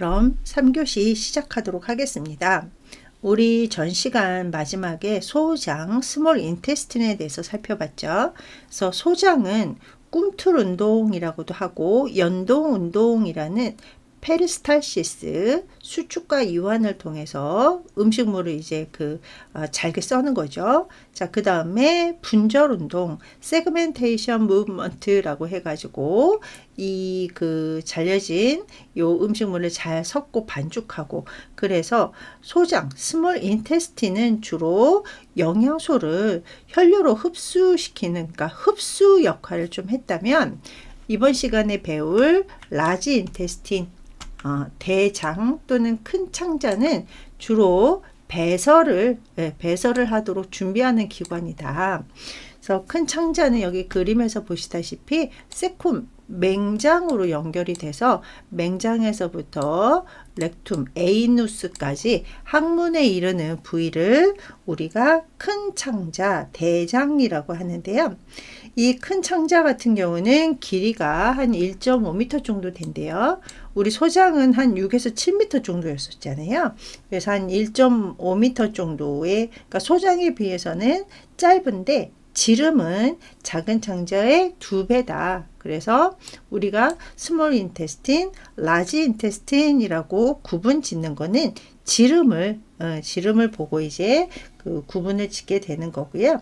그럼 3교시 시작하도록 하겠습니다. 우리 전 시간 마지막에 소장, 스몰 인테스틴에 대해서 살펴봤죠. 그래서 소장은 꿈틀 운동이라고도 하고 연동 운동이라는 페리스탈시스, 수축과 이완을 통해서 음식물을 이제 잘게 써는 거죠. 자, 그 다음에 분절 운동, 세그멘테이션 무브먼트라고 해가지고 잘려진 요 음식물을 잘 섞고 반죽하고, 그래서 소장, 스몰 인테스틴은 주로 영양소를 혈류로 흡수시키는, 그러니까 흡수 역할을 좀 했다면, 이번 시간에 배울 라지 인테스틴, 대장 또는 큰 창자는 주로 배설을 하도록 준비하는 기관이다. 그래서 큰 창자는 여기 그림에서 보시다시피 세쿰, 맹장으로 연결이 돼서 맹장에서부터 렉툼, 에이누스까지 항문에 이르는 부위를 우리가 큰 창자, 대장이라고 하는데요. 이 큰 창자 같은 경우는 길이가 한 1.5m 정도 된대요. 우리 소장은 한 6에서 7m 정도였었잖아요. 그래서 한 1.5m 정도의, 그러니까 소장에 비해서는 짧은데 지름은 작은 창자의 2배다. 그래서 우리가 스몰 인테스틴, 라지 인테스틴이라고 구분 짓는 거는 지름을 보고 이제 그 구분을 짓게 되는 거고요.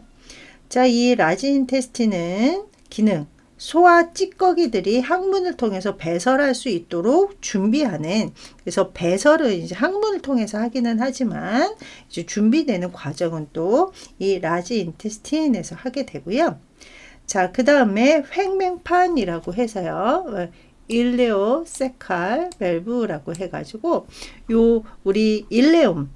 자, 이 라지 인테스틴은 기능, 소화 찌꺼기들이 항문을 통해서 배설할 수 있도록 준비하는, 그래서 배설은 이제 항문을 통해서 하기는 하지만 이제 준비되는 과정은 또 이 라지 인테스틴에서 하게 되고요. 자, 그 다음에 횡맹판이라고 해서요. 일레오세칼 밸브라고 해가지고 우리 일레움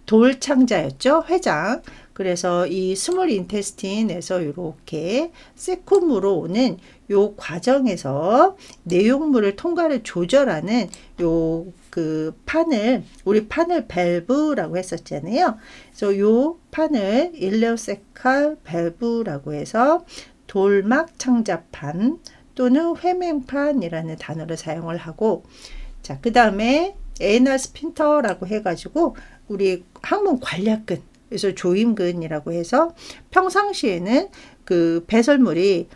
돌창자였죠. 회장. 그래서 이 스몰 인테스틴에서 이렇게 세쿰으로 오는 요 과정에서 내용물을 통과를 조절하는 우리 판을 밸브라고 했었잖아요. 그래서 요 판을 일레오세칼 밸브라고 해서 돌막 창자판 또는 회맹판이라는 단어를 사용을 하고, 자, 그 다음에 에이널 스핀터라고 해가지고 우리 항문 관략근, 그래서 조임근이라고 해서 평상시에는 그 배설물이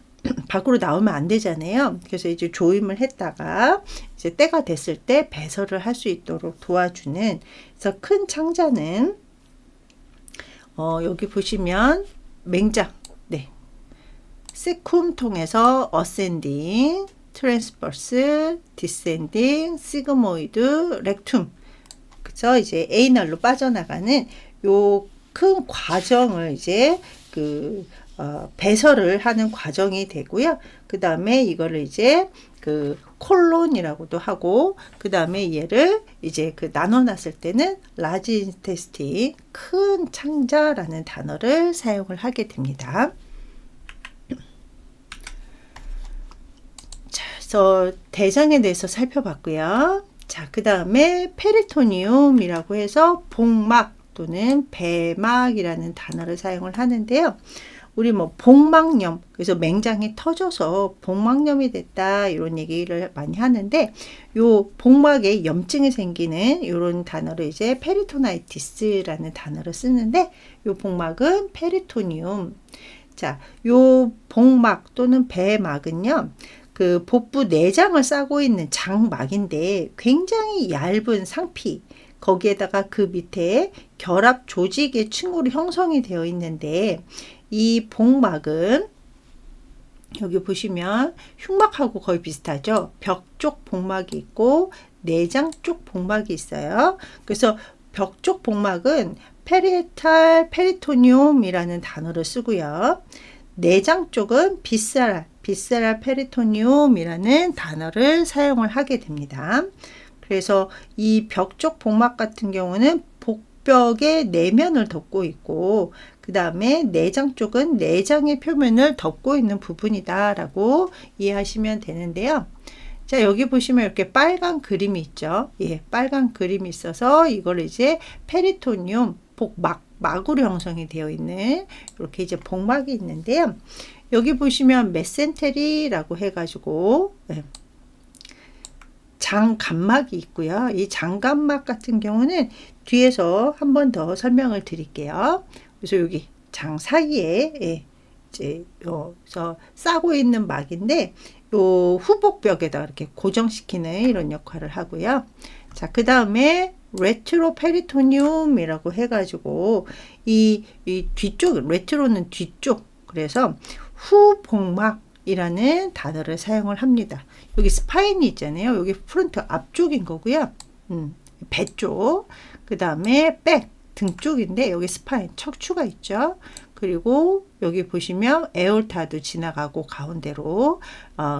밖으로 나오면 안 되잖아요. 그래서 이제 조임을 했다가 이제 때가 됐을 때 배설을 할 수 있도록 도와주는, 그래서 큰 창자는 여기 보시면 맹장, 세쿰 통해서 어센딩, 트랜스버스, 디센딩, 시그모이드, 렉툼, 그래서 이제 에이널로 빠져나가는 요 큰 과정을 이제 배설을 하는 과정이 되고요. 그 다음에 이거를 이제 콜론이라고도 하고, 그 다음에 얘를 이제 나눠놨을 때는 라지 인테스틴, 큰 창자라는 단어를 사용을 하게 됩니다. 자, 그래서 대장에 대해서 살펴봤고요. 자, 그 다음에 페리토니움이라고 해서 복막 또는 배막이라는 단어를 사용을 하는데요. 우리 복막염, 그래서 맹장이 터져서 복막염이 됐다, 이런 얘기를 많이 하는데, 요 복막에 염증이 생기는 이런 단어를 이제 페리토나이티스라는 단어를 쓰는데, 요 복막은 페리토니움. 자, 요 복막 또는 배막은요, 그 복부 내장을 싸고 있는 장막인데 굉장히 얇은 상피, 거기에다가 그 밑에 결합 조직의 층으로 형성이 되어 있는데, 이 복막은 여기 보시면 흉막하고 거의 비슷하죠. 벽 쪽 복막이 있고 내장 쪽 복막이 있어요. 그래서 벽 쪽 복막은 페리에탈 페리토니움이라는 단어를 쓰고요. 내장 쪽은 비세랄 페리토니움이라는 단어를 사용을 하게 됩니다. 그래서 이 벽 쪽 복막 같은 경우는 복벽의 내면을 덮고 있고, 그 다음에 내장 쪽은 내장의 표면을 덮고 있는 부분이다 라고 이해하시면 되는데요. 자, 여기 보시면 이렇게 빨간 그림이 있죠. 예, 빨간 그림이 있어서 이걸 이제 페리토니움 막으로 형성이 되어 있는 이렇게 이제 복막이 있는데요. 여기 보시면 메센테리라고 해가지고 장간막이 있고요. 이 장간막 같은 경우는 뒤에서 한 번 더 설명을 드릴게요. 그래서 여기 장 사이에 이제 여기서 싸고 있는 막인데 요 후복벽에다 이렇게 고정시키는 이런 역할을 하고요. 자, 그 다음에 레트로 페리토니움이라고 해가지고 이 뒤쪽, 레트로는 뒤쪽, 그래서 후복막이라는 단어를 사용을 합니다. 여기 스파인이 있잖아요. 여기 프론트 앞쪽인 거고요. 배 쪽, 그 다음에 백, 등 쪽인데 여기 스파인, 척추가 있죠. 그리고 여기 보시면 에올타도 지나가고 가운데로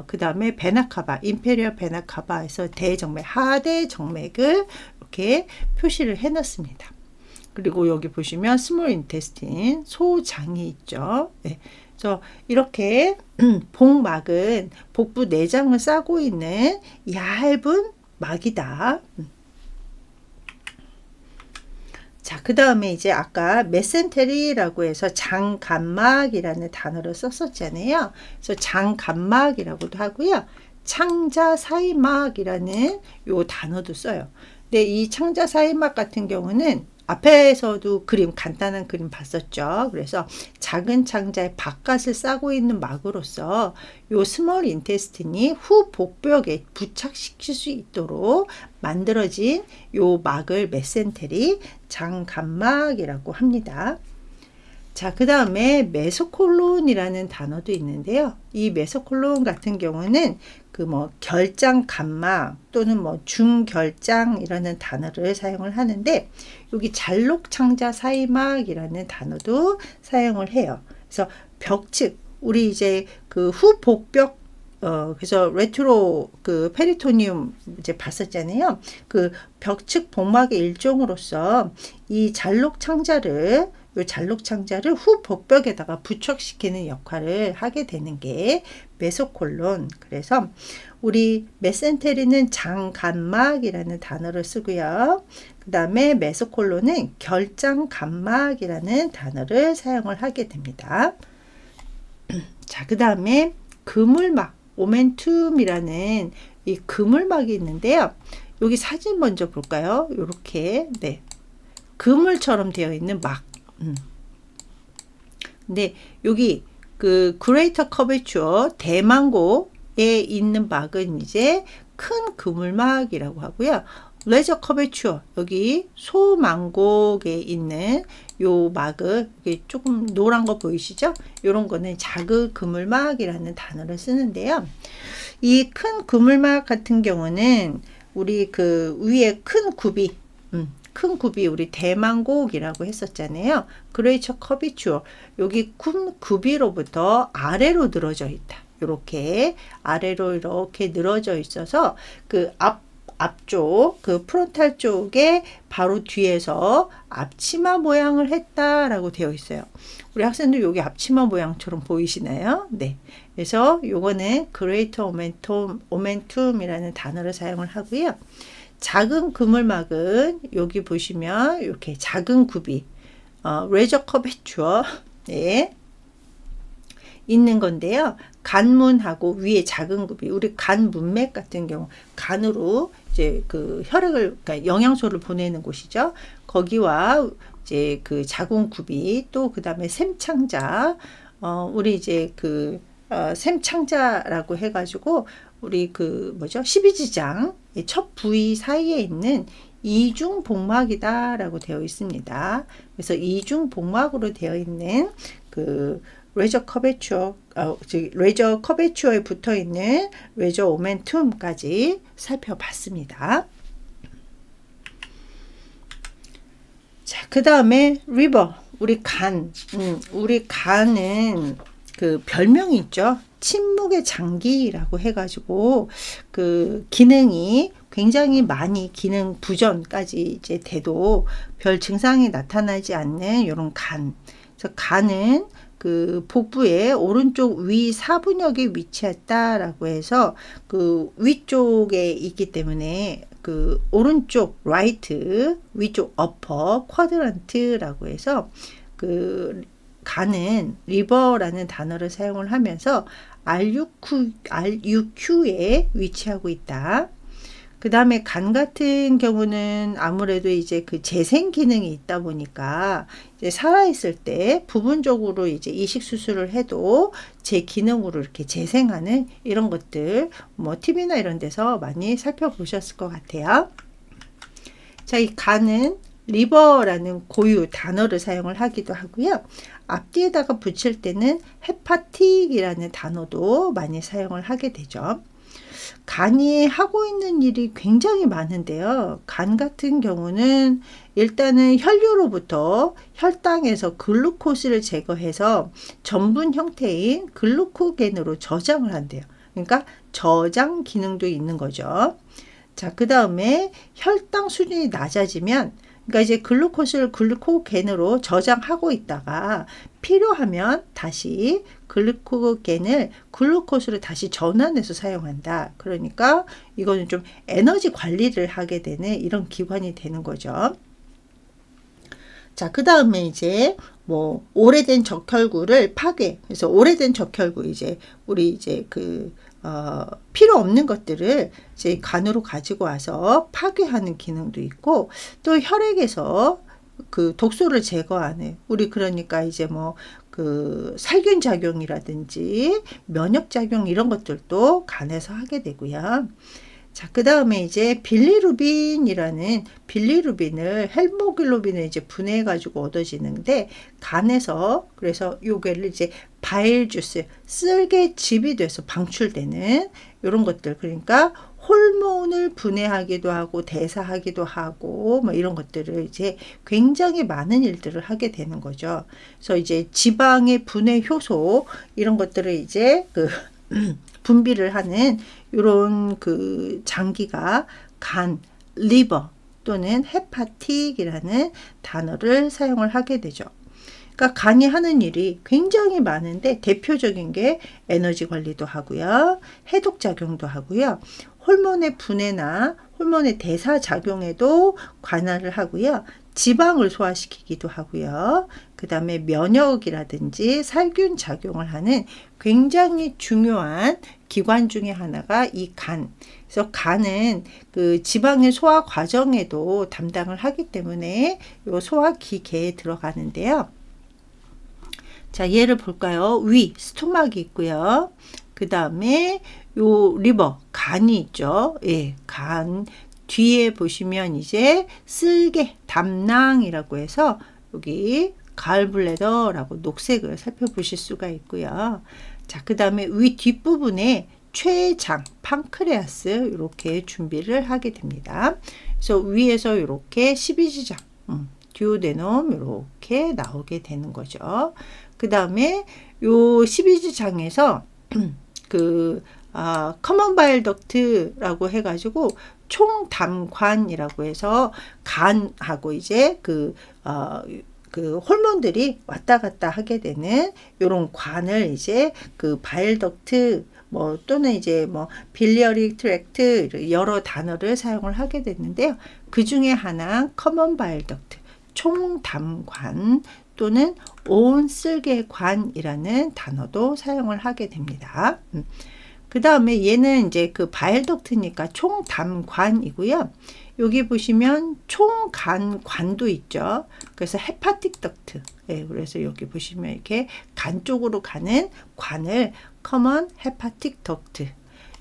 그 다음에 베나카바, 임페리얼 베나카바에서 대정맥, 하대정맥을 이렇게 표시를 해놨습니다. 그리고 여기 보시면 스몰 인테스틴, 소장이 있죠. 네. 그래서 이렇게 복막은 복부 내장을 싸고 있는 얇은 막이다. 자, 그 다음에 이제 아까 메센테리라고 해서 장간막이라는 단어를 썼었잖아요. 그래서 장간막이라고도 하고요. 창자사이막이라는 요 단어도 써요. 근데 이 창자사이막 같은 경우는 앞에서도 그림, 간단한 그림 봤었죠. 그래서 작은 창자의 바깥을 싸고 있는 막으로서 요 스몰 인테스틴이 후 복벽에 부착시킬 수 있도록 만들어진 요 막을 메센테리, 장간막이라고 합니다. 자, 그 다음에 메소콜론이라는 단어도 있는데요. 이 메소콜론 같은 경우는 그 뭐 결장 간막 또는 뭐 중결장이라는 단어를 사용을 하는데 여기 잘록창자 사이막이라는 단어도 사용을 해요. 그래서 벽측, 우리 이제 그 후복벽 그래서 레트로 그 페리토니움 이제 봤었잖아요. 그 벽측 복막의 일종으로서 이 잘록창자를 후 복벽에다가 부착시키는 역할을 하게 되는 게 메소콜론. 그래서 우리 메센테리는 장간막이라는 단어를 쓰고요. 그 다음에 메소콜론은 결장간막이라는 단어를 사용을 하게 됩니다. 자, 그 다음에 그물막, 오멘툼이라는 이 그물막이 있는데요. 여기 사진 먼저 볼까요? 이렇게 네, 그물처럼 되어 있는 막. 근데 여기 그 그레이터 커베추어 대망고에 있는 막은 이제 큰 그물막이라고 하고요. 레저 커베추어 여기 소망곡에 있는 요 막을 여기 조금 노란 거 보이시죠? 요런 거는 작은 그물막이라는 단어를 쓰는데요. 이 큰 그물막 같은 경우는 우리 그 위에 큰 굽이 우리 대망곡이라고 했었잖아요. 그레이처 커비추어 여기 큰 굽이로부터 아래로 늘어져 있다. 이렇게 아래로 이렇게 늘어져 있어서 그 앞쪽 그 프론탈 쪽에 바로 뒤에서 앞치마 모양을 했다라고 되어 있어요. 우리 학생들 여기 앞치마 모양처럼 보이시나요? 네. 그래서 요거는 greater omentum이라는 단어를 사용을 하고요. 작은 그물막은 여기 보시면 이렇게 작은 굽이 레저 커베추어 네, 있는 건데요. 간문하고 위에 작은 굽이 우리 간 문맥 같은 경우 간으로 이제 그 혈액을 그러니까 영양소를 보내는 곳이죠. 거기와 이제 그 작은 굽이 또 그다음에 샘창자 우리 이제 그 샘창자라고 해가지고 우리 그 뭐죠 12지장 첫 부위 사이에 있는 이중복막이다라고 되어 있습니다. 그래서 이중복막으로 되어 있는 그 레저 커베추어에 붙어 있는 레저 오멘툼까지 살펴봤습니다. 자, 그 다음에 리버 우리 간은 그 별명이 있죠. 침묵의 장기라고 해가지고 그 기능이 굉장히 많이 기능 부전까지 이제 돼도 별 증상이 나타나지 않는 이런 간. 그래서 간은 그 복부의 오른쪽 위 사분역에 위치했다라고 해서 그 위쪽에 있기 때문에 그 오른쪽 라이트 위쪽 어퍼 쿼드런트라고 해서 그 간은 리버라는 단어를 사용을 하면서 RUQ에 위치하고 있다. 그 다음에 간 같은 경우는 아무래도 이제 그 재생 기능이 있다 보니까 이제 살아있을 때 부분적으로 이제 이식 수술을 해도 제 기능으로 이렇게 재생하는 이런 것들 뭐 TV나 이런 데서 많이 살펴보셨을 것 같아요. 자, 이 간은 리버라는 고유 단어를 사용을 하기도 하고요. 앞뒤에다가 붙일 때는 헤파틱이라는 단어도 많이 사용을 하게 되죠. 간이 하고 있는 일이 굉장히 많은데요. 간 같은 경우는 일단은 혈류로부터 혈당에서 글루코스를 제거해서 전분 형태인 글루코겐으로 저장을 한대요. 그러니까 저장 기능도 있는 거죠. 자, 그 다음에 혈당 수준이 낮아지면 그러니까 이제 글루코스를 글루코겐으로 저장하고 있다가 필요하면 다시 글루코겐을 글루코스로 다시 전환해서 사용한다. 그러니까 이거는 좀 에너지 관리를 하게 되는 이런 기관이 되는 거죠. 자, 그 다음에 이제 뭐 오래된 적혈구를 파괴. 그래서 오래된 적혈구 이제 우리 이제 필요 없는 것들을 이제 간으로 가지고 와서 파괴하는 기능도 있고, 또 혈액에서 그 독소를 제거하는 우리 그러니까 이제 뭐 그 살균 작용이라든지 면역 작용 이런 것들도 간에서 하게 되고요. 자, 그 다음에 이제 빌리루빈이라는 빌리루빈을 헬모글로빈을 이제 분해해 가지고 얻어지는데 간에서 그래서 요게를 이제 바일 주스 쓸개즙이 돼서 방출되는 이런 것들, 그러니까 호르몬을 분해하기도 하고 대사하기도 하고 뭐 이런 것들을 이제 굉장히 많은 일들을 하게 되는 거죠. 그래서 이제 지방의 분해 효소 이런 것들을 이제 분비를 하는 이런 그 장기가 간, 리버 또는 헤파틱이라는 단어를 사용을 하게 되죠. 그러니까 간이 하는 일이 굉장히 많은데 대표적인 게 에너지 관리도 하고요. 해독 작용도 하고요. 호르몬의 분해나 호르몬의 대사 작용에도 관할을 하고요. 지방을 소화시키기도 하고요. 그 다음에 면역이라든지 살균 작용을 하는 굉장히 중요한 기관 중에 하나가 이 간. 그래서 간은 그 지방의 소화 과정에도 담당을 하기 때문에 이 소화기계에 들어가는데요. 자, 얘를 볼까요? 위, 스토막이 있고요. 그 다음에 요 리버, 간이 있죠. 예, 간. 뒤에 보시면 이제 쓸개, 담낭이라고 해서 여기 갈블레더라고 녹색을 살펴보실 수가 있고요. 자, 그 다음에 위 뒷부분에 췌장, 판크레아스 이렇게 준비를 하게 됩니다. 그래서 위에서 이렇게 12지장, 듀오데놈 이렇게 나오게 되는 거죠. 그 다음에 요 12지장에서 커먼 바일 덕트라고 해가지고 총담관이라고 해서 간하고 이제 그 호르몬들이 왔다 갔다 하게 되는 요런 관을 이제 그 바일 덕트 뭐 또는 이제 뭐 빌리어리 트랙트 여러 단어를 사용을 하게 됐는데요. 그 중에 하나 커먼 바일 덕트 총담관 또는 온쓸개관이라는 단어도 사용을 하게 됩니다. 그 다음에 얘는 이제 그 바일 덕트니까 총담관이고요. 여기 보시면 총간관도 있죠. 그래서 헤파틱 덕트. 네, 그래서 여기 보시면 이렇게 간 쪽으로 가는 관을 커먼 헤파틱 덕트.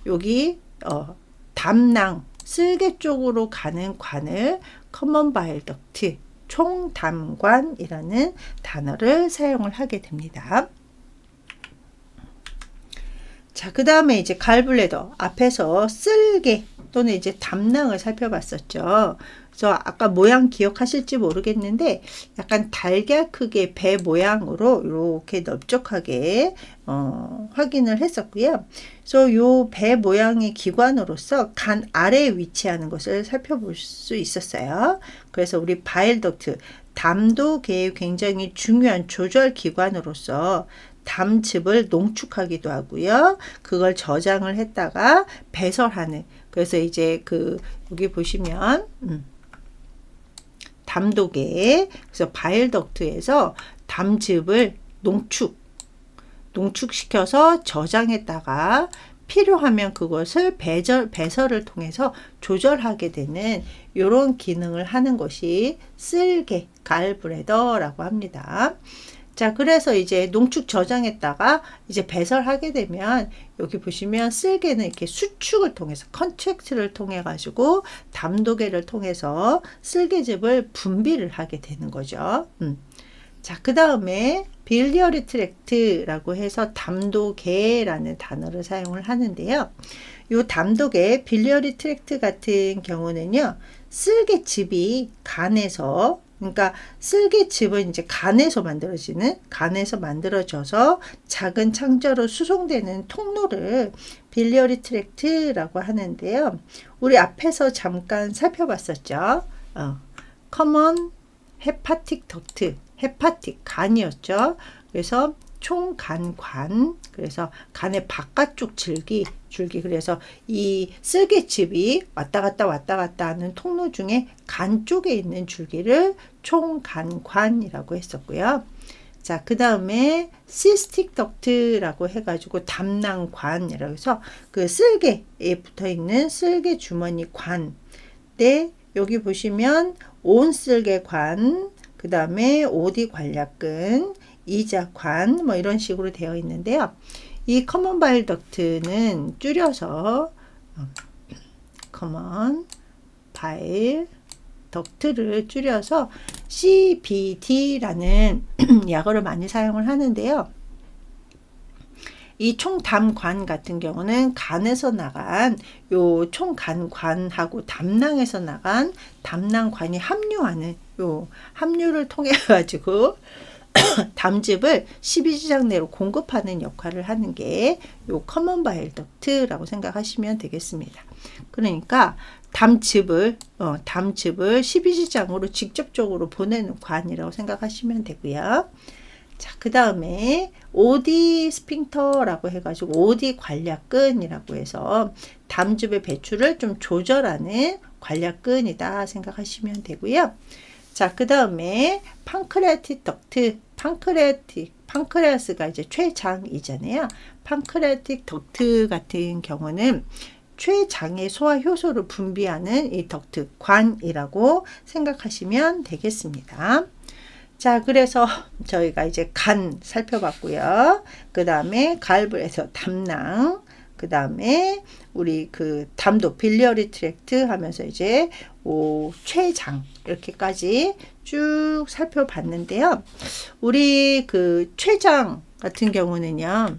여기 담낭 쓸개 쪽으로 가는 관을 커먼 바일 덕트. 총담관이라는 단어를 사용을 하게 됩니다. 자, 그 다음에 이제 갈블레더 앞에서 쓸개 또는 이제 담낭을 살펴봤었죠. 그래서 아까 모양 기억하실지 모르겠는데 약간 달걀 크기의 배 모양으로 이렇게 넓적하게 확인을 했었고요. 그래서 요 배 모양의 기관으로서 간 아래에 위치하는 것을 살펴볼 수 있었어요. 그래서 우리 바일 덕트 담도계의 굉장히 중요한 조절 기관으로서 담즙을 농축하기도 하고요. 그걸 저장을 했다가 배설하는. 그래서 이제 여기 보시면 담도계, 그래서 바일 덕트에서 담즙을 농축시켜서 저장했다가 필요하면 그것을 배설을 통해서 조절하게 되는 이런 기능을 하는 것이 쓸개, 갈브레더라고 합니다. 자, 그래서 이제 농축 저장했다가 이제 배설하게 되면 여기 보시면 쓸개는 이렇게 수축을 통해서 컨트랙트를 통해 가지고 담도계를 통해서 쓸개즙을 분비를 하게 되는 거죠. 자, 그 다음에 빌리어리 트랙트라고 해서 담도계라는 단어를 사용을 하는데요. 이 담도계, 빌리어리 트랙트 같은 경우는요, 쓸개즙이 간에서, 그러니까 쓸개즙은 이제 간에서 만들어져서 작은 창자로 수송되는 통로를 빌리어리 트랙트라고 하는데요. 우리 앞에서 잠깐 살펴봤었죠. 커먼 헤파틱 덕트, 헤파틱 간이었죠. 그래서 총간관, 그래서 간의 바깥쪽 줄기, 그래서 이 쓸개즙이 왔다 갔다 하는 통로 중에 간 쪽에 있는 줄기를 총간관이라고 했었고요. 자, 그 다음에 시스틱 덕트라고 해가지고 담낭관이라고 해서 그 쓸개에 붙어 있는 쓸개 주머니 관. 네, 여기 보시면 온쓸개관, 그 다음에 오디 관략근, 이자관, 뭐 이런 식으로 되어 있는데요. 이 커먼 바일 덕트는 줄여서 커먼 바일 덕트를 줄여서 CBD라는 약어를 많이 사용을 하는데요. 이 총담관 같은 경우는 간에서 나간 요 총간관하고 담낭에서 나간 담낭관이 합류하는 요 합류를 통해 가지고 담즙을 12지장 내로 공급하는 역할을 하는 게 요 커먼 바일 덕트라고 생각하시면 되겠습니다. 그러니까 담즙을 12지장으로 직접적으로 보내는 관이라고 생각하시면 되고요. 자, 그 다음에 오디 스핑터라고 해가지고 오디 관략근이라고 해서 담즙의 배출을 좀 조절하는 관략근이다 생각하시면 되고요. 자, 그 다음에 팡크레아틱 덕트, 팡크레아스가 이제 췌장이잖아요. 팡크레아틱 덕트 같은 경우는 췌장의 소화 효소를 분비하는 이 덕트 관이라고 생각하시면 되겠습니다. 자, 그래서 저희가 이제 간 살펴봤고요. 그 다음에 갈브에서 담낭, 그 다음에 우리 그 담도 빌리어리 트랙트 하면서 이제 췌장 이렇게까지 쭉 살펴봤는데요. 우리 그 췌장 같은 경우는요,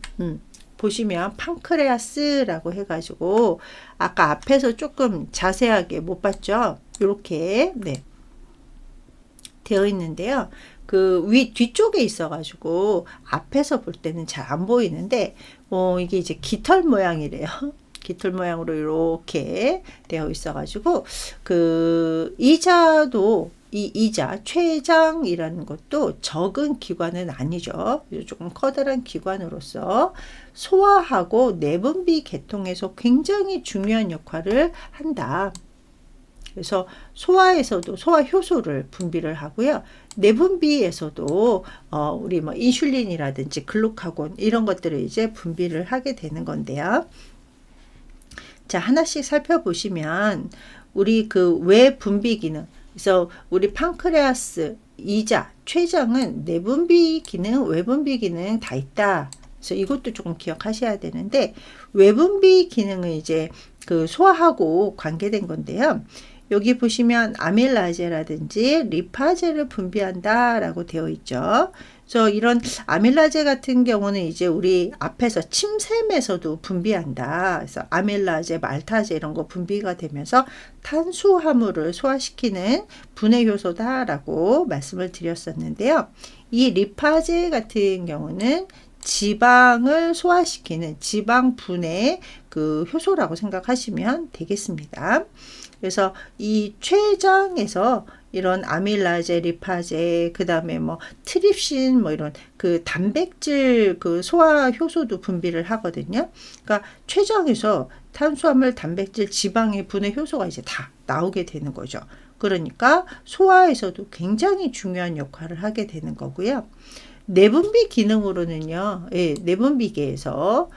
보시면 팡크레아스라고 해가지고 아까 앞에서 조금 자세하게 못 봤죠? 이렇게 네. 되어 있는데요. 그 뒤쪽에 있어가지고 앞에서 볼 때는 잘 안 보이는데, 이게 이제 깃털 모양이래요. 깃털 모양으로 이렇게 되어 있어가지고, 그 이자도 이 이자, 췌장이라는 것도 적은 기관은 아니죠. 조금 커다란 기관으로서 소화하고 내분비 계통에서 굉장히 중요한 역할을 한다. 그래서 소화에서도 소화 효소를 분비를 하고요. 내분비에서도 우리 뭐 인슐린이라든지 글루카곤 이런 것들을 이제 분비를 하게 되는 건데요. 자, 하나씩 살펴보시면 우리 그 외분비 기능, 그래서 우리 팡크레아스, 이자, 췌장은 내분비 기능, 외분비 기능 다 있다. 그래서 이것도 조금 기억하셔야 되는데, 외분비 기능은 이제 그 소화하고 관계된 건데요. 여기 보시면 아밀라제라든지 리파제를 분비한다라고 되어 있죠. 그래서 이런 아밀라제 같은 경우는 이제 우리 앞에서 침샘에서도 분비한다. 그래서 아밀라제, 말타제 이런 거 분비가 되면서 탄수화물을 소화시키는 분해 효소다라고 말씀을 드렸었는데요. 이 리파제 같은 경우는 지방을 소화시키는 지방 분해 그 효소라고 생각하시면 되겠습니다. 그래서 이 췌장에서 이런 아밀라제, 리파제, 그 다음에 뭐 트립신, 뭐 이런 그 단백질 그 소화 효소도 분비를 하거든요. 그러니까 췌장에서 탄수화물, 단백질, 지방의 분해 효소가 이제 다 나오게 되는 거죠. 그러니까 소화에서도 굉장히 중요한 역할을 하게 되는 거고요. 내분비 기능으로는요, 예, 내분비계에서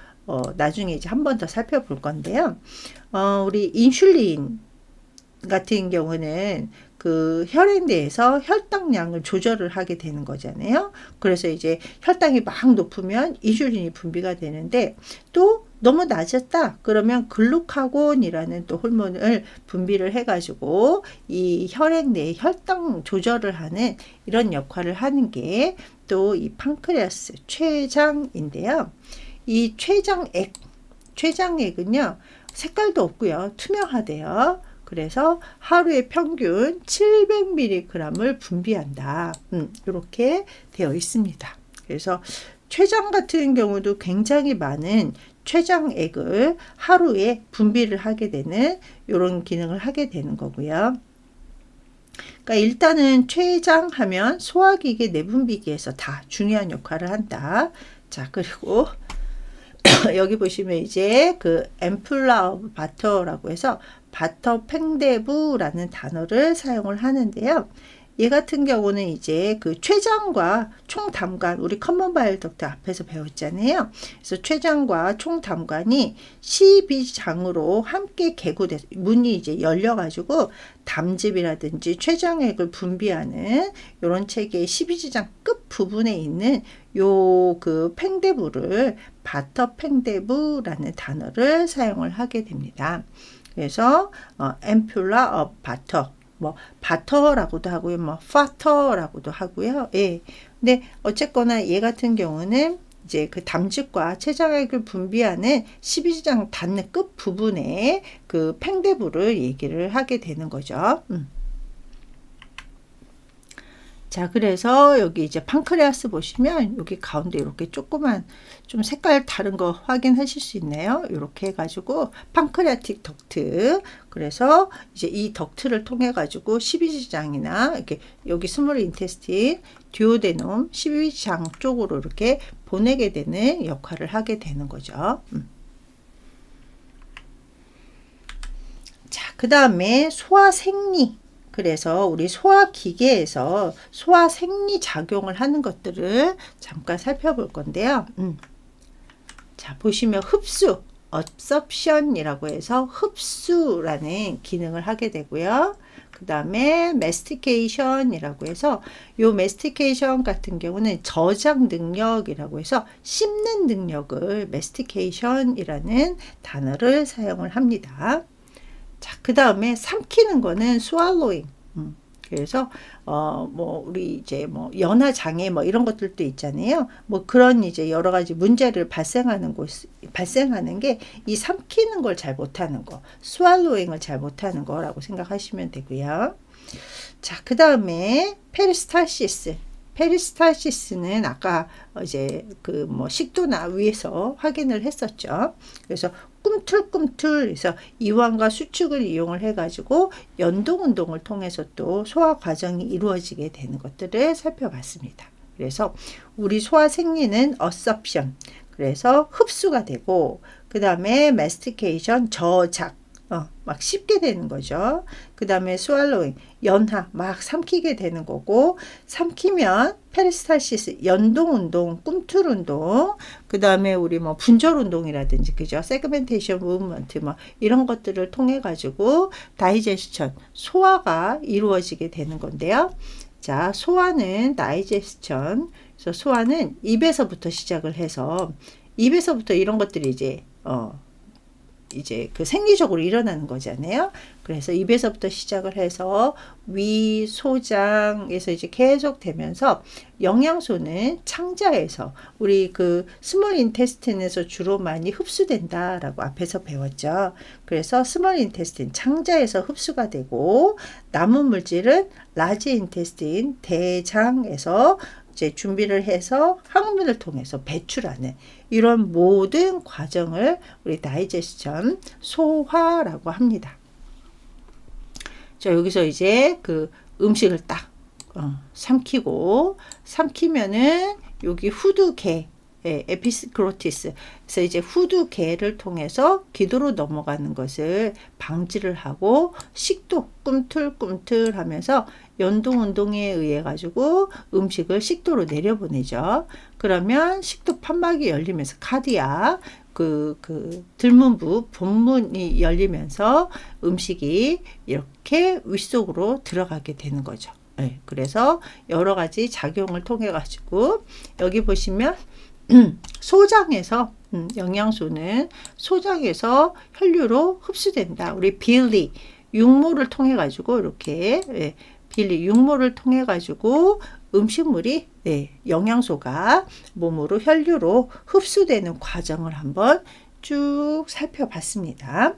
나중에 이제 한 번 더 살펴볼 건데요. 우리 인슐린 같은 경우는 그 혈액 내에서 혈당량을 조절을 하게 되는 거잖아요. 그래서 이제 혈당이 막 높으면 인슐린이 분비가 되는데, 또 너무 낮았다 그러면 글루카곤이라는 또 호르몬을 분비를 해가지고 이 혈액 내 혈당 조절을 하는 이런 역할을 하는 게 또 이 판크레아스 췌장인데요. 이 췌장액은요 색깔도 없고요, 투명하대요. 그래서 하루에 평균 700mg을 분비한다. 이렇게 되어 있습니다. 그래서 췌장 같은 경우도 굉장히 많은 췌장액을 하루에 분비를 하게 되는 이런 기능을 하게 되는 거고요. 그러니까 일단은 췌장 하면 소화기계 내분비기에서 다 중요한 역할을 한다. 자, 그리고 여기 보시면 이제 그 앰플라 오브 바터라고 해서 바터 팽대부라는 단어를 사용을 하는데요. 얘 같은 경우는 이제 그 췌장과 총담관, 우리 커먼 바일 덕트 앞에서 배웠잖아요. 그래서 췌장과 총담관이 12장으로 함께 개구돼서 문이 이제 열려가지고 담즙이라든지 췌장액을 분비하는 이런 체계의 12지장 끝 부분에 있는 요 그 팽대부를 바터 팽대부라는 단어를 사용을 하게 됩니다. 그래서 앰플라 오브 바터, 뭐 바터라고도 하고요, 뭐 파터라고도 하고요. 예. 근데 어쨌거나 얘 같은 경우는 이제 그 담즙과 췌장액을 분비하는 12지장 닿는 끝 부분에 그 팽대부를 얘기를 하게 되는 거죠. 자, 그래서 여기 이제 판크레아스 보시면 여기 가운데 이렇게 조그만 좀 색깔 다른 거 확인하실 수 있네요. 이렇게 해가지고 판크레아틱 덕트. 그래서 이제 이 덕트를 통해 가지고 12지장이나 이렇게 여기 스몰 인테스틴, 듀오데놈 12지장 쪽으로 이렇게 보내게 되는 역할을 하게 되는 거죠. 자, 그 다음에 소화생리. 그래서 우리 소화기계에서 소화생리 작용을 하는 것들을 잠깐 살펴볼 건데요. 자, 보시면 흡수, absorption이라고 해서 흡수라는 기능을 하게 되고요. 그 다음에 mastication이라고 해서 요 mastication 같은 경우는 저장 능력이라고 해서 씹는 능력을 mastication이라는 단어를 사용을 합니다. 자, 그 다음에 삼키는 거는 swallowing. 그래서 뭐 우리 이제 뭐 연화 장애 뭐 이런 것들도 있잖아요. 뭐 그런 이제 여러 가지 문제를 발생하는 게 이 삼키는 걸 잘 못하는 거, swallowing을 잘 못하는 거라고 생각하시면 되고요. 자, 그 다음에 페리스탈시스는 아까 이제 그 뭐 식도나 위에서 확인을 했었죠. 그래서 꿈틀꿈틀 해서 이완과 수축을 이용을 해가지고 연동 운동을 통해서 또 소화 과정이 이루어지게 되는 것들을 살펴봤습니다. 그래서 우리 소화 생리는 absorption, 그래서 흡수가 되고, 그 다음에 mastication, 저작, 막 씹게 되는 거죠. 그 다음에 swallowing, 연하, 막 삼키게 되는 거고, 삼키면 페리스탈시스, 연동운동, 꿈틀운동, 그 다음에 우리 뭐 분절운동이라든지, 그죠? 세그멘테이션 무브먼트, 뭐 이런 것들을 통해 가지고 다이제스천, 소화가 이루어지게 되는 건데요. 자, 소화는 다이제스천, 그래서 소화는 입에서부터 시작을 해서, 입에서부터 이런 것들이 이제 그 생리적으로 일어나는 거잖아요. 그래서 입에서부터 시작을 해서 위, 소장에서 이제 계속 되면서 영양소는 창자에서 우리 그 스몰 인테스틴에서 주로 많이 흡수된다라고 앞에서 배웠죠. 그래서 스몰 인테스틴 창자에서 흡수가 되고, 남은 물질은 라지 인테스틴 대장에서 이제 준비를 해서 항문을 통해서 배출하는 이런 모든 과정을 우리 다이제스션, 소화라고 합니다. 자, 여기서 이제 그 음식을 딱 삼키면은 여기 후두개, 에피스크로티스, 그래서 이제 후두개를 통해서 기도로 넘어가는 것을 방지를 하고, 식도 꿈틀꿈틀 하면서 연동 운동에 의해 가지고 음식을 식도로 내려보내죠. 그러면 식도 판막이 열리면서 카디아 들문부 본문이 열리면서 음식이 이렇게 윗속으로 들어가게 되는 거죠. 네, 그래서 여러 가지 작용을 통해 가지고 여기 보시면 소장에서 영양소는 소장에서 혈류로 흡수된다. 우리 빌리 육모를 통해 가지고 이렇게 빌리 육모를 통해 가지고 음식물이 영양소가 몸으로 혈류로 흡수되는 과정을 한번 쭉 살펴봤습니다.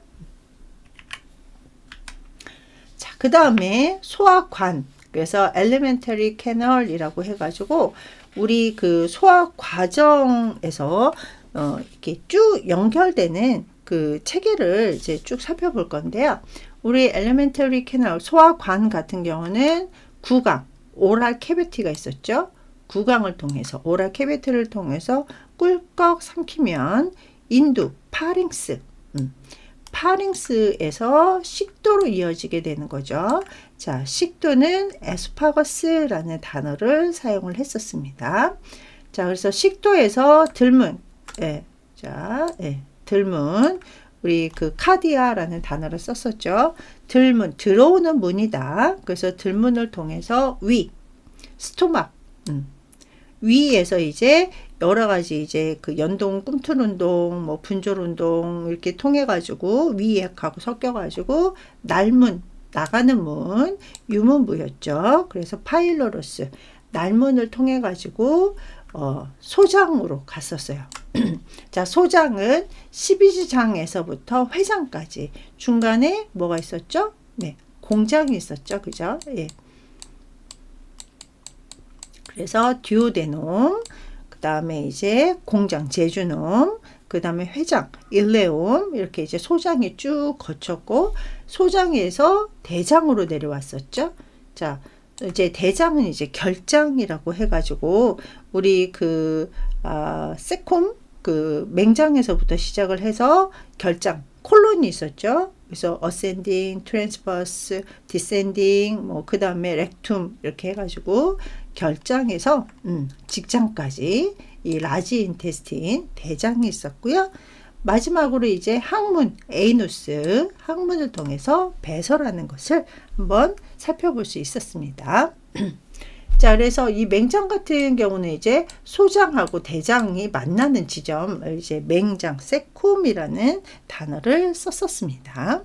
자, 그 다음에 소화관, 그래서 elementary canal이라고 해가지고 우리 그 소화 과정에서 이렇게 쭉 연결되는 그 체계를 이제 쭉 살펴볼 건데요. 우리 elementary canal 소화관 같은 경우는 구강, 오랄 캐비티가 있었죠. 구강을 통해서 오랄 캐비티를 통해서 꿀꺽 삼키면 인두, 파링스, 파링스에서 식도로 이어지게 되는 거죠. 자, 식도는 에스파거스라는 단어를 사용을 했었습니다. 자, 그래서 식도에서 들문, 들문, 우리 그 카디아라는 단어를 썼었죠. 들문, 들어오는 문이다. 그래서 들문을 통해서 위, 스토막, 위에서 이제 여러 가지 이제 그 연동, 꿈틀 운동, 뭐 분절 운동 이렇게 통해 가지고 위액하고 섞여 가지고 날문, 나가는 문, 유문부였죠. 그래서 파일로로스, 날문을 통해 가지고 소장으로 갔었어요. 자, 소장은 12지장에서부터 회장까지 중간에 뭐가 있었죠? 네, 공장이 있었죠. 그죠? 예. 그래서 듀오데놈, 그 다음에 이제 공장 제주놈, 그 다음에 회장 일레옴, 이렇게 이제 소장이 쭉 거쳤고 소장에서 대장으로 내려왔었죠. 자, 이제 대장은 이제 결장이라고 해가지고 우리 세콤 맹장에서부터 시작을 해서 결장 콜론이 있었죠. 그래서 어센딩, 트랜스버스, 디센딩, 뭐 그 다음에 렉툼 이렇게 해가지고 결장에서 직장까지 이 라지 인테스틴 대장이 있었고요. 마지막으로 이제 항문, 에이누스, 항문을 통해서 배설하는 것을 한번 살펴볼 수 있었습니다. 자, 그래서 이 맹장 같은 경우는 이제 소장하고 대장이 만나는 지점을 이제 맹장, 세콤이라는 단어를 썼었습니다.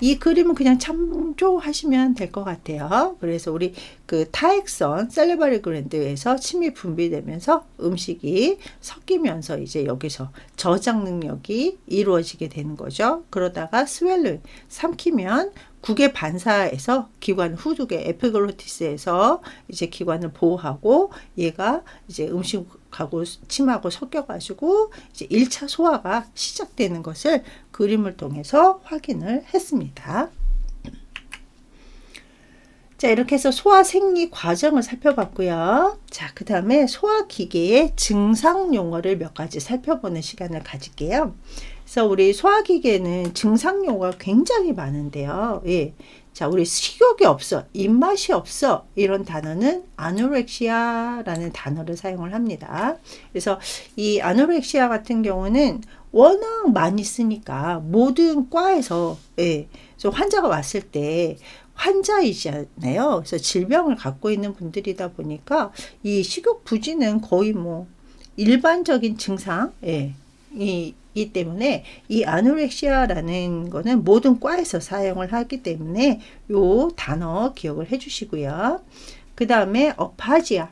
이 그림은 그냥 참조하시면 될 것 같아요. 그래서 우리 그 타액선 셀레바리 글랜드에서 침이 분비되면서 음식이 섞이면서 이제 여기서 저장 능력이 이루어지게 되는 거죠. 그러다가 스웰링, 삼키면 국의 반사에서 기관 후두개 에피글로티스에서 이제 기관을 보호하고 얘가 이제 음식하고 침하고 섞여가지고 이제 1차 소화가 시작되는 것을 그림을 통해서 확인을 했습니다. 자, 이렇게 해서 소화 생리 과정을 살펴봤고요. 자, 그 다음에 소화기계의 증상 용어를 몇 가지 살펴보는 시간을 가질게요. 그래서 우리 소화기계는 증상 용어가 굉장히 많은데요. 예. 자, 우리 식욕이 없어, 입맛이 없어, 이런 단어는 아노렉시아라는 단어를 사용을 합니다. 그래서 이 아노렉시아 같은 경우는 워낙 많이 쓰니까 모든 과에서, 예, 그래서 환자가 왔을 때 환자이잖아요. 그래서 질병을 갖고 있는 분들이다 보니까 이 식욕 부진은 거의 뭐 일반적인 증상, 예, 이 때문에 이 아노렉시아라는 거는 모든 과에서 사용을 하기 때문에 요 단어 기억을 해 주시고요. 그 다음에 파지아,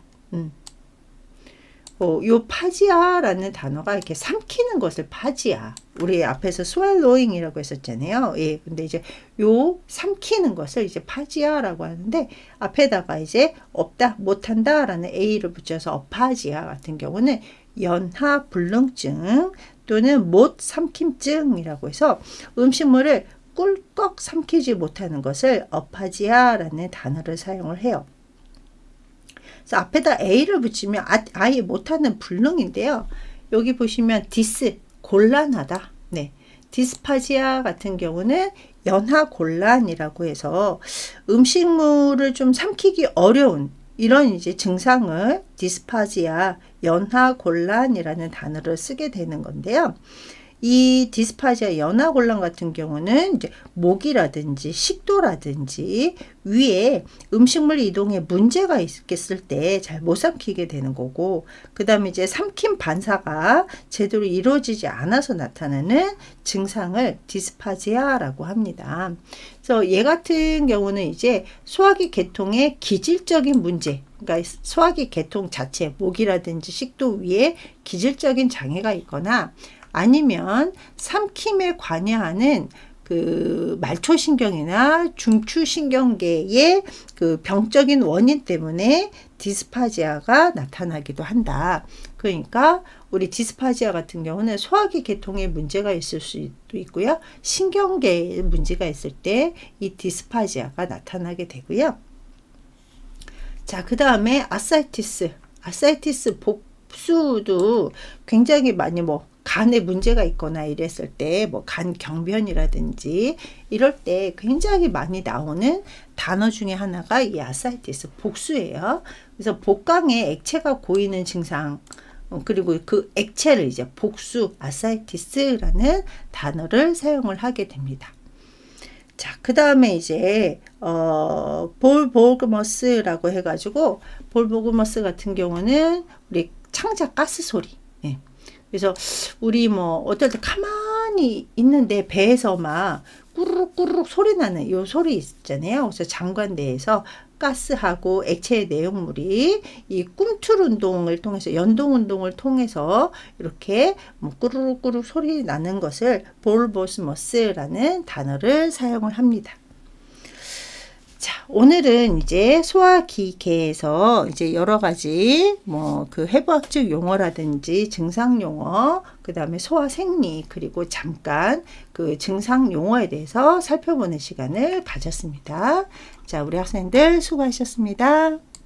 요 파지아라는 단어가 이렇게 삼키는 것을 파지아. 우리 앞에서 swallowing이라고 했었잖아요. 예, 근데 이제 요 삼키는 것을 이제 파지아라고 하는데 앞에다가 이제 없다, 못한다라는 A를 붙여서 파지아 같은 경우는 연하 불능증 또는 못 삼킴증이라고 해서 음식물을 꿀꺽 삼키지 못하는 것을 어파지아라는 단어를 사용을 해요. 그래서 앞에다 A를 붙이면 아예 못하는 불능인데요. 여기 보시면 디스, 곤란하다. 네, 디스파지아 같은 경우는 연하곤란이라고 해서 음식물을 좀 삼키기 어려운 이런 이제 증상을 디스파지아, 연하곤란이라는 단어를 쓰게 되는 건데요. 이 디스파지아 연하곤란 같은 경우는 이제 목이라든지 식도라든지 위에 음식물 이동에 문제가 있겠을 때 잘 못 삼키게 되는 거고, 그 다음에 이제 삼킴 반사가 제대로 이루어지지 않아서 나타나는 증상을 디스파지아라고 합니다. 그래서 얘 같은 경우는 이제 소화기 계통의 기질적인 문제, 그러니까 소화기 계통 자체, 목이라든지 식도 위에 기질적인 장애가 있거나 아니면 삼킴에 관여하는 그 말초신경이나 중추신경계의 그 병적인 원인 때문에 디스파지아가 나타나기도 한다. 그러니까 우리 디스파지아 같은 경우는 소화기 계통에 문제가 있을 수도 있고요. 신경계에 문제가 있을 때 이 디스파지아가 나타나게 되고요. 자, 그 다음에 아사이티스 복수도 굉장히 많이 간에 문제가 있거나 이랬을 때 간 경변이라든지 이럴 때 굉장히 많이 나오는 단어 중에 하나가 이 아사이티스 복수예요. 그래서 복강에 액체가 고이는 증상, 그리고 그 액체를 이제 복수 아사이티스라는 단어를 사용을 하게 됩니다. 자, 그 다음에 이제 볼보그머스라고 해가지고, 볼보그머스 같은 경우는 우리 창자 가스 소리. 예. 그래서 우리 어떨 때 가만히 있는데 배에서 막 꾸르륵 꾸르륵 소리 나는 요 소리 있잖아요. 그래서 장관대에서 가스하고 액체의 내용물이 이 꿈틀 운동을 통해서, 연동 운동을 통해서 이렇게 꾸르륵 꾸르륵 소리 나는 것을 볼보스머스라는 단어를 사용을 합니다. 자, 오늘은 이제 소화기계에서 이제 여러 가지 그 해부학적 용어라든지 증상 용어, 그 다음에 소화생리, 그리고 잠깐 그 증상 용어에 대해서 살펴보는 시간을 가졌습니다. 자, 우리 학생들 수고하셨습니다.